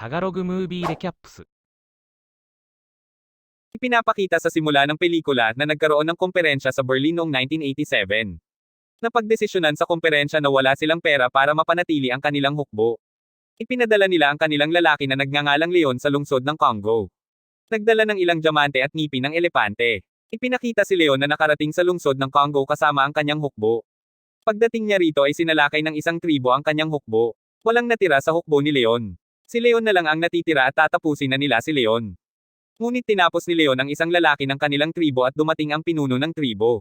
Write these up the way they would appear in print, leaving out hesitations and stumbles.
タガログムービーレキャップス Ipinapakita sa simula ng pelikula na nagkaroon ng komperensya sa Berlin noong 1987. Napagdesisyonan sa komperensya na wala silang pera para mapanatili ang kanilang hukbo. Ipinadala nila ang kanilang lalaki na nagngangalang Leon sa lungsod ng Congo. Nagdala ng ilang diamante at ngipin ng elepante. Ipinakita si Leon na nakarating sa lungsod ng Congo kasama ang kanyang hukbo. Pagdating niya rito ay sinalakay ng isang tribo ang kanyang hukbo. Walang natira sa hukbo ni Leon. Si Leon na lang ang natitira at tatapusin na nila si Leon. Ngunit tinapos ni Leon ang isang lalaki ng kanilang tribo at dumating ang pinuno ng tribo.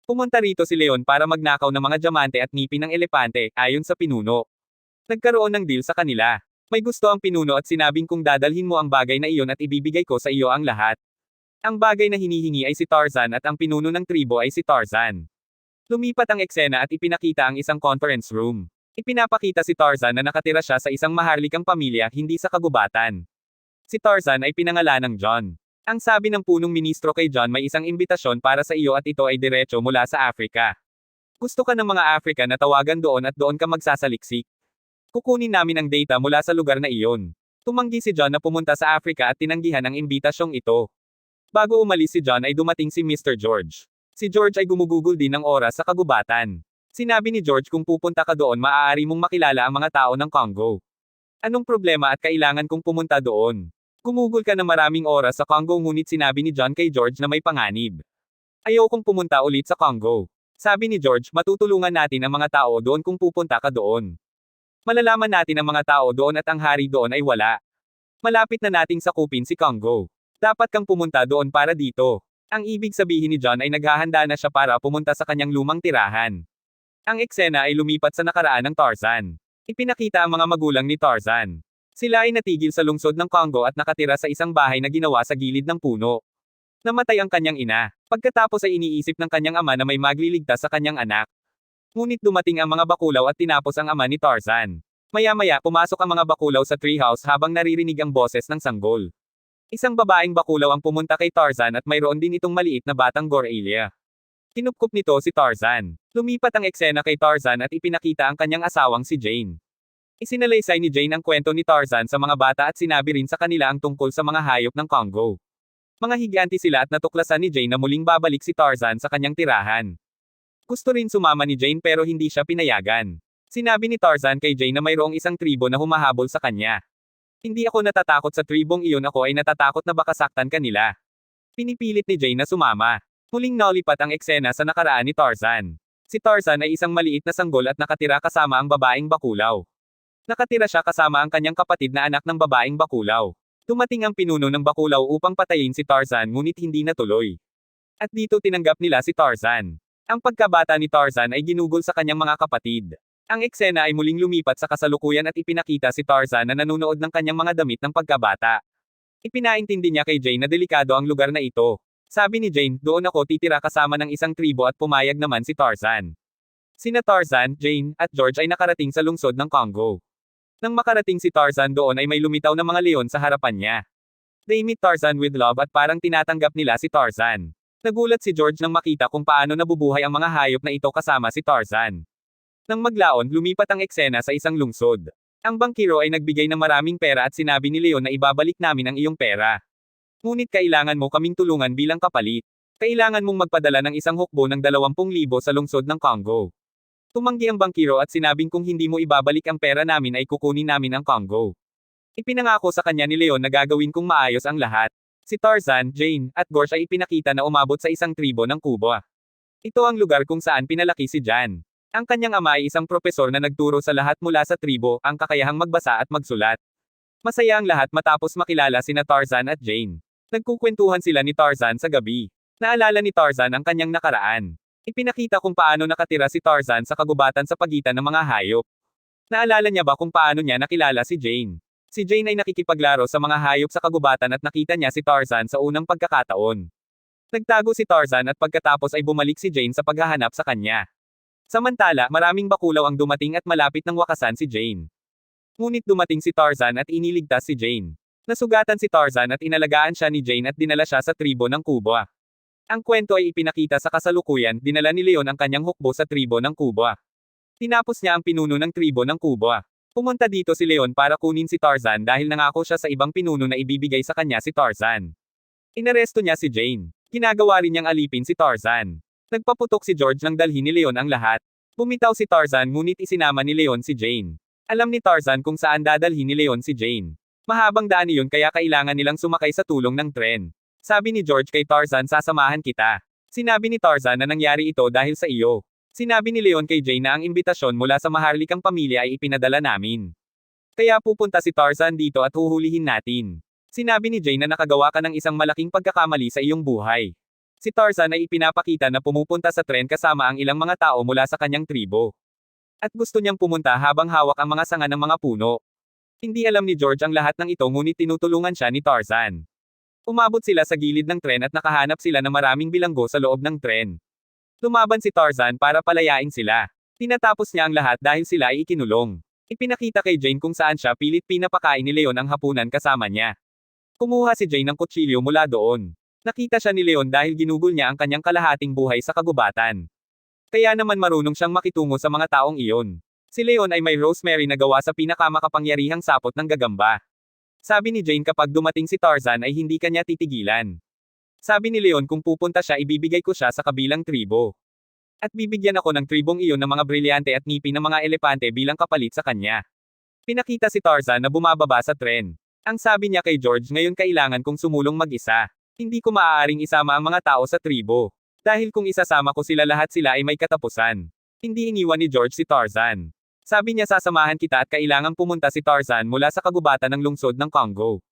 Pumunta rito si Leon para magnakaw ng mga diamante at ngipin ng elepante, ayon sa pinuno. Nagkaroon ng deal sa kanila. May gusto ang pinuno at sinabing kung dadalhin mo ang bagay na iyon at ibibigay ko sa iyo ang lahat. Ang bagay na hinihingi ay si Tarzan at ang pinuno ng tribo ay si Tarzan. Lumipat ang eksena at ipinakita ang isang conference room. Ipinapakita si Tarzan na nakatira siya sa isang maharlikang pamilya hindi sa kagubatan. Si Tarzan ay pinangalan ng John. Ang sabi ng punong ministro kay John, may isang imbitasyon para sa iyo at ito ay diretso mula sa Afrika. Gusto ka ng mga African na tawagan doon at doon ka magsasaliksik. Kukunin namin ang data mula sa lugar na iyon. Tumanggi si John na pumunta sa Afrika at tinanggihan ang imbitasyong ito. Bago umalis si John ay dumating si Mr. George. Si George ay gumugugol din ng oras sa kagubatan. Sinabi ni George kung pupunta ka doon maaari mong makilala ang mga tao ng Congo. Anong problema at kailangan kong pumunta doon? Gumugol ka na maraming oras sa Congo ngunit sinabi ni John kay George na may panganib. Ayokong pumunta ulit sa Congo. Sabi ni George, matutulungan natin ang mga tao doon kung pupunta ka doon. Malalaman natin ang mga tao doon at ang hari doon ay wala. Malapit na nating sakupin si Congo. Dapat kang pumunta doon para dito. Ang ibig sabihin ni John ay naghahanda na siya para pumunta sa kanyang lumang tirahan. Ang eksena ay lumipat sa nakaraan ng Tarzan. Ipinakita ang mga magulang ni Tarzan. Sila ay natigil sa lungsod ng Congo at nakatira sa isang bahay na ginawa sa gilid ng puno. Namatay ang kanyang ina. Pagkatapos ay iniisip ng kanyang ama na may magliligtas sa kanyang anak. Ngunit dumating ang mga bakulaw at tinapos ang ama ni Tarzan. Maya-maya pumasok ang mga bakulaw sa treehouse habang naririnig ang boses ng sanggol. Isang babaeng bakulaw ang pumunta kay Tarzan at mayroon din itong maliit na batang gorilla. Kinupkup nito si Tarzan. Lumipat ang eksena kay Tarzan at ipinakita ang kanyang asawang si Jane. Isinalaysay ni Jane ang kwento ni Tarzan sa mga bata at sinabi rin sa kanila ang tungkol sa mga hayop ng Congo. Mga higanti sila at natuklasan ni Jane na muling babalik si Tarzan sa kanyang tirahan. Gusto rin sumama ni Jane pero hindi siya pinayagan. Sinabi ni Tarzan kay Jane na mayroong isang tribo na humahabol sa kanya. Hindi ako natatakot sa tribong iyon, ako ay natatakot na baka saktan kanila. Pinipilit ni Jane na sumama. Muling naulipat ang eksena sa nakaraan ni Tarzan. Si Tarzan ay isang maliit na sanggol at nakatira kasama ang babaeng bakulaw. Nakatira siya kasama ang kanyang kapatid na anak ng babaeng bakulaw. Dumating ang pinuno ng bakulaw upang patayin si Tarzan ngunit hindi natuloy. At dito tinanggap nila si Tarzan. Ang pagkabata ni Tarzan ay ginugol sa kanyang mga kapatid. Ang eksena ay muling lumipat sa kasalukuyan at ipinakita si Tarzan na nanonood ng kanyang mga damit ng pagkabata. Ipinaintindi niya kay Jane na delikado ang lugar na ito. Sabi ni Jane, doon ako titira kasama ng isang tribo at pumayag naman si Tarzan. Sina Tarzan, Jane, at George ay nakarating sa lungsod ng Congo. Nang makarating si Tarzan doon ay may lumitaw na mga leon sa harapan niya. They meet Tarzan with love at parang tinatanggap nila si Tarzan. Nagulat si George nang makita kung paano nabubuhay ang mga hayop na ito kasama si Tarzan. Nang maglaon, lumipat ang eksena sa isang lungsod. Ang bangkiro ay nagbigay ng maraming pera at sinabi ni Leon na ibabalik namin ang iyong pera. Ngunit kailangan mo kaming tulungan bilang kapalit. Kailangan mong magpadala ng isang hukbo ng 20,000 sa lungsod ng Congo. Tumanggi ang bangkiro at sinabing kung hindi mo ibabalik ang pera namin ay kukunin namin ang Congo. Ipinangako sa kanya ni Leon na gagawin kung maayos ang lahat. Si Tarzan, Jane, at George ay ipinakita na umabot sa isang tribo ng Cuba. Ito ang lugar kung saan pinalaki si Jan. Ang kanyang ama ay isang propesor na nagturo sa lahat mula sa tribo, ang kakayahang magbasa at magsulat. Masaya ang lahat matapos makilala sina Tarzan at Jane. Nagkukwentuhan sila ni Tarzan sa gabi. Naalala ni Tarzan ang kanyang nakaraan. Ipinakita kung paano nakatira si Tarzan sa kagubatan sa pagitan ng mga hayop. Naalala niya ba kung paano niya nakilala si Jane? Si Jane ay nakikipaglaro sa mga hayop sa kagubatan at nakita niya si Tarzan sa unang pagkakataon. Nagtago si Tarzan at pagkatapos ay bumalik si Jane sa paghahanap sa kanya. Samantala, maraming bakulaw ang dumating at malapit ng wakasan si Jane. Ngunit dumating si Tarzan at iniligtas si Jane. Nasugatan si Tarzan at inalagaan siya ni Jane at dinala siya sa tribo ng Cuba. Ang kwento ay ipinakita sa kasalukuyan, dinala ni Leon ang kanyang hukbo sa tribo ng Cuba. Tinapos niya ang pinuno ng tribo ng Cuba. Pumunta dito si Leon para kunin si Tarzan dahil nangako siya sa ibang pinuno na ibibigay sa kanya si Tarzan. Inaresto niya si Jane. Ginagawa rin niyang alipin si Tarzan. Nagpaputok si George nang dalhin ni Leon ang lahat. Bumitaw si Tarzan ngunit isinama ni Leon si Jane. Alam ni Tarzan kung saan dadalhin ni Leon si Jane. Mahabang daan iyon kaya kailangan nilang sumakay sa tulong ng tren. Sabi ni George kay Tarzan, sasamahan kita. Sinabi ni Tarzan na nangyari ito dahil sa iyo. Sinabi ni Leon kay Jane na ang imbitasyon mula sa maharlikang pamilya ay ipinadala namin. Kaya pupunta si Tarzan dito at huhulihin natin. Sinabi ni Jane na nakagawa ka ng isang malaking pagkakamali sa iyong buhay. Si Tarzan ay ipinapakita na pumupunta sa tren kasama ang ilang mga tao mula sa kanyang tribo. At gusto niyang pumunta habang hawak ang mga sanga ng mga puno. Hindi alam ni George ang lahat ng ito ngunit tinutulungan siya ni Tarzan. Umabot sila sa gilid ng tren at nakahanap sila ng maraming bilanggo sa loob ng tren. Lumaban si Tarzan para palayain sila. Tinatapos niya ang lahat dahil sila ay ikinulong. Ipinakita kay Jane kung saan siya pilit pinapakain ni Leon ang hapunan kasama niya. Kumuha si Jane ng kutsilyo mula doon. Nakita siya ni Leon dahil ginugol niya ang kanyang kalahating buhay sa kagubatan. Kaya naman marunong siyang makitungo sa mga taong iyon. Si Leon ay may rosemary na gawa sa pinakamakapangyarihang sapot ng gagamba. Sabi ni Jane kapag dumating si Tarzan ay hindi kanya titigilan. Sabi ni Leon kung pupunta siya ibibigay ko siya sa kabilang tribo. At bibigyan ako ng tribong iyon ng mga brilyante at ngipin ng mga elepante bilang kapalit sa kanya. Pinakita si Tarzan na bumababa sa tren. Ang sabi niya kay George, ngayon kailangan kong sumulong mag-isa. Hindi ko maaaring isama ang mga tao sa tribo. Dahil kung isasama ko sila lahat sila ay may katapusan. Hindi iniwan ni George si Tarzan. Sabi niya sasamahan kita at kailangang pumunta si Tarzan mula sa kagubatan ng lungsod ng Congo.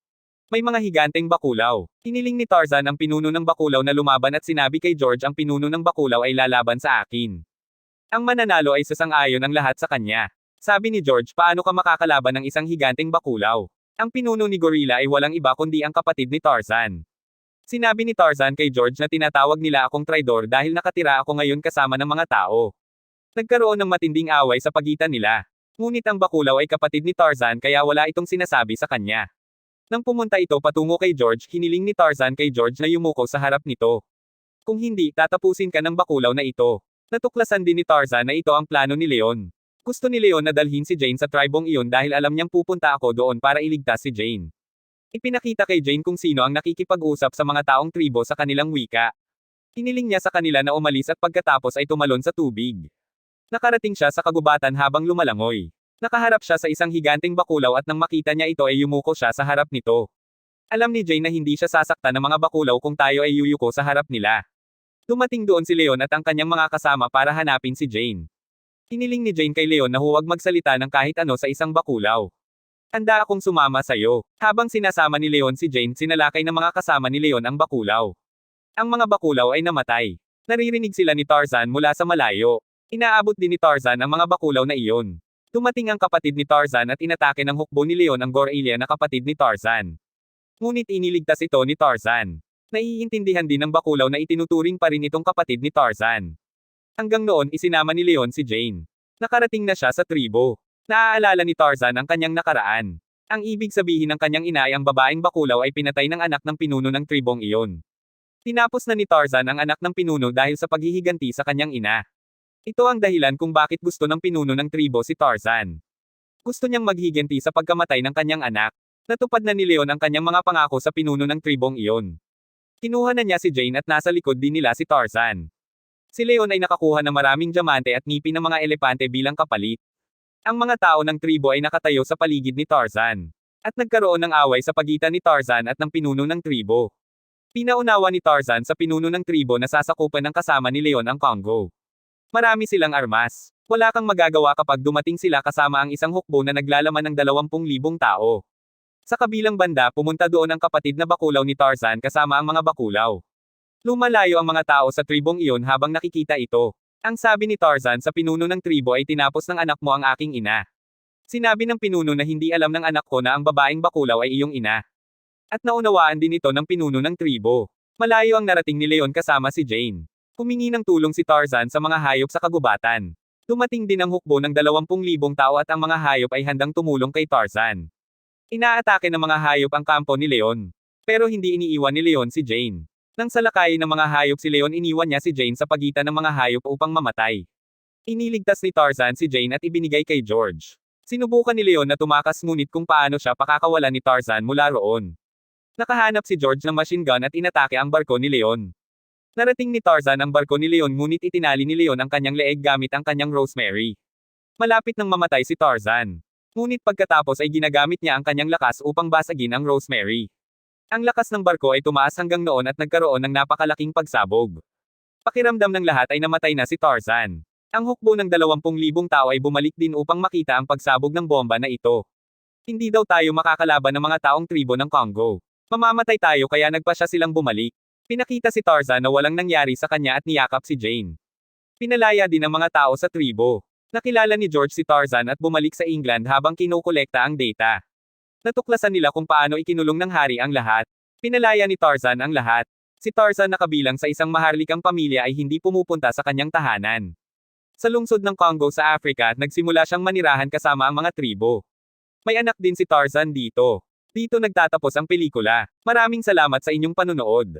May mga higanteng bakulaw. Hiniling ni Tarzan ang pinuno ng bakulaw na lumaban at sinabi kay George ang pinuno ng bakulaw ay lalaban sa akin. Ang mananalo ay sasang-ayon ang lahat sa kanya. Sabi ni George, paano ka makakalaban ng isang higanteng bakulaw? Ang pinuno ni Gorilla ay walang iba kundi ang kapatid ni Tarzan. Sinabi ni Tarzan kay George na tinatawag nila akong traidor dahil nakatira ako ngayon kasama ng mga tao. Nagkaroon ng matinding away sa pagitan nila. Ngunit ang bakulaw ay kapatid ni Tarzan kaya wala itong sinasabi sa kanya. Nang pumunta ito patungo kay George, hiniling ni Tarzan kay George na yumuko sa harap nito. Kung hindi, tatapusin ka ng bakulaw na ito. Natuklasan din ni Tarzan na ito ang plano ni Leon. Gusto ni Leon na dalhin si Jane sa tribong iyon dahil alam niyang pupunta ako doon para iligtas si Jane. Ipinakita kay Jane kung sino ang nakikipag-usap sa mga taong tribo sa kanilang wika. Hiniling niya sa kanila na umalis at pagkatapos ay tumalon sa tubig. Nakarating siya sa kagubatan habang lumalangoy. Nakaharap siya sa isang higanteng bakulaw at nang makita niya ito ay yumuko siya sa harap nito. Alam ni Jane na hindi siya sasaktan ng mga bakulaw kung tayo ay yuyuko sa harap nila. Dumating doon si Leon at ang kanyang mga kasama para hanapin si Jane. Hiniling ni Jane kay Leon na huwag magsalita ng kahit ano sa isang bakulaw. Handa akong sumama sa'yo. Habang sinasama ni Leon si Jane, sinalakay ng mga kasama ni Leon ang bakulaw. Ang mga bakulaw ay namatay. Naririnig sila ni Tarzan mula sa malayo. Inaabot din ni Tarzan ang mga bakulaw na iyon. Dumating ang kapatid ni Tarzan at inatake ng hukbo ni Leon ang gorilla na kapatid ni Tarzan. Ngunit iniligtas ito ni Tarzan. Naiintindihan din ng bakulaw na itinuturing pa rin itong kapatid ni Tarzan. Hanggang noon isinama ni Leon si Jane. Nakarating na siya sa tribo. Naaalala ni Tarzan ang kanyang nakaraan. Ang ibig sabihin ng kanyang ina ay ang babaeng bakulaw ay pinatay ng anak ng pinuno ng tribong iyon. Tinapos na ni Tarzan ang anak ng pinuno dahil sa paghihiganti sa kanyang ina. Ito ang dahilan kung bakit gusto ng pinuno ng tribo si Tarzan. Gusto niyang maghiganti sa pagkamatay ng kanyang anak. Natupad na ni Leon ang kanyang mga pangako sa pinuno ng tribong iyon. Kinuha na niya si Jane at nasa likod din nila si Tarzan. Si Leon ay nakakuha ng maraming diamante at ngipin ng mga elepante bilang kapalit. Ang mga tao ng tribo ay nakatayo sa paligid ni Tarzan. At nagkaroon ng away sa pagitan ni Tarzan at ng pinuno ng tribo. Pinaunawa ni Tarzan sa pinuno ng tribo na sasakupan ng kasama ni Leon ang Congo. Marami silang armas. Wala kang magagawa kapag dumating sila kasama ang isang hukbo na naglalaman ng 20,000 tao. Sa kabilang banda pumunta doon ang kapatid na bakulaw ni Tarzan kasama ang mga bakulaw. Lumalayo ang mga tao sa tribong iyon habang nakikita ito. Ang sabi ni Tarzan sa pinuno ng tribo ay tinapos ng anak mo ang aking ina. Sinabi ng pinuno na hindi alam ng anak ko na ang babaeng bakulaw ay iyong ina. At naunawaan din ito ng pinuno ng tribo. Malayo ang narating ni Leon kasama si Jane. Humingi ng tulong si Tarzan sa mga hayop sa kagubatan. Dumating din ang hukbo ng 20,000 tao at ang mga hayop ay handang tumulong kay Tarzan. Inaatake ng mga hayop ang kampo ni Leon. Pero hindi iniiwan ni Leon si Jane. Nang salakayin ng mga hayop si Leon, iniwan niya si Jane sa pagitan ng mga hayop upang mamatay. Iniligtas ni Tarzan si Jane at ibinigay kay George. Sinubukan ni Leon na tumakas ngunit kung paano siya pakakawalan ni Tarzan mula roon. Nakahanap si George ng machine gun at inatake ang barko ni Leon. Narating ni Tarzan ang barko ni Leon ngunit itinali ni Leon ang kanyang leeg gamit ang kanyang Rosemary. Malapit nang mamatay si Tarzan. Ngunit pagkatapos ay ginagamit niya ang kanyang lakas upang basagin ang Rosemary. Ang lakas ng barko ay tumaas hanggang noon at nagkaroon ng napakalaking pagsabog. Pakiramdam ng lahat ay namatay na si Tarzan. Ang hukbo ng 20,000 tao ay bumalik din upang makita ang pagsabog ng bomba na ito. Hindi daw tayo makakalaban ng mga taong tribo ng Congo. Mamamatay tayo kaya nagpasya silang bumalik. Pinakita si Tarzan na walang nangyari sa kanya at niyakap si Jane. Pinalaya din ang mga tao sa tribo. Nakilala ni George si Tarzan at bumalik sa England habang kinokolekta ang data. Natuklasan nila kung paano ikinulong ng hari ang lahat. Pinalaya ni Tarzan ang lahat. Si Tarzan na kabilang sa isang maharlikang pamilya ay hindi pumupunta sa kanyang tahanan. Sa lungsod ng Congo sa Africa, nagsimula siyang manirahan kasama ang mga tribo. May anak din si Tarzan dito. Dito nagtatapos ang pelikula. Maraming salamat sa inyong panunood.